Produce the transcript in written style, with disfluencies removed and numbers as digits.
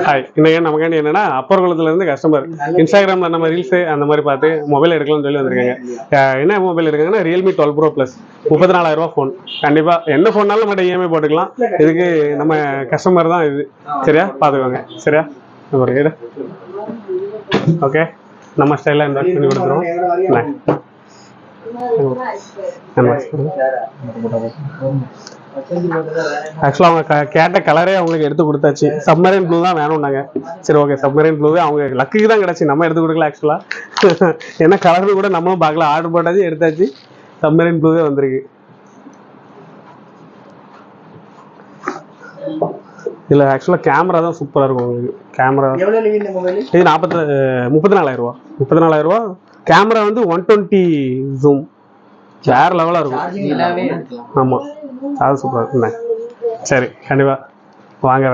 Hi, இன்னைக்கு நமக்காண்டி என்னன்னா அப்பர் குளத்துல இருந்து கஸ்டமர் இன்ஸ்டாகிராம்ல நம்ம ரீல்ஸ் அந்த மாதிரி பார்த்து மொபைல் எடுக்கலாம்னு சொல்லி வந்திருக்காங்க. என்ன மொபைல் எடுக்காங்கன்னா Realme 12 Pro Plus 34,000 ரூபா ஃபோன். கண்டிப்பா எந்த ஃபோன்னாலும் நம்மகிட்ட இஎம்ஐ போட்டுக்கலாம். இதுக்கு நம்ம கஸ்டமர் தான் இது. சரியா பார்த்துக்கோங்க. சரியா ஒரு எடு. ஓகே, நம்ம ஸ்டைலில் இந்த பண்ணி கொடுத்துருவோம். ஆக்சுவலாக அவங்க கேட்ட கலரே அவங்களுக்கு எடுத்து கொடுத்தாச்சு. சப்மரைன் ப்ளூ தான் வேணும்னாங்க. சரி ஓகே, சப்மரைன் ப்ளூவே அவங்க லக்குக்கு தான் கிடச்சி, நம்ம எடுத்து கொடுக்கல. ஆக்சுவலாக ஏன்னா கலர் கூட நம்மளும் பார்க்கல, ஆர்டர் போட்டாச்சு எடுத்தாச்சு. சப்மரைன் ப்ளூவே வந்திருக்கு. இதில் ஆக்சுவலாக கேமரா தான் சூப்பராக இருக்கும் உங்களுக்கு. கேமரா இது 34,000 ரூபா. 34,000 ரூபா. கேமரா வந்து 120 ஜூம், வேற லெவலாக இருக்கும். ஆமாம், அது சூப்பராக இருக்குண்ணே. சரி கண்டிப்பாக வாங்க.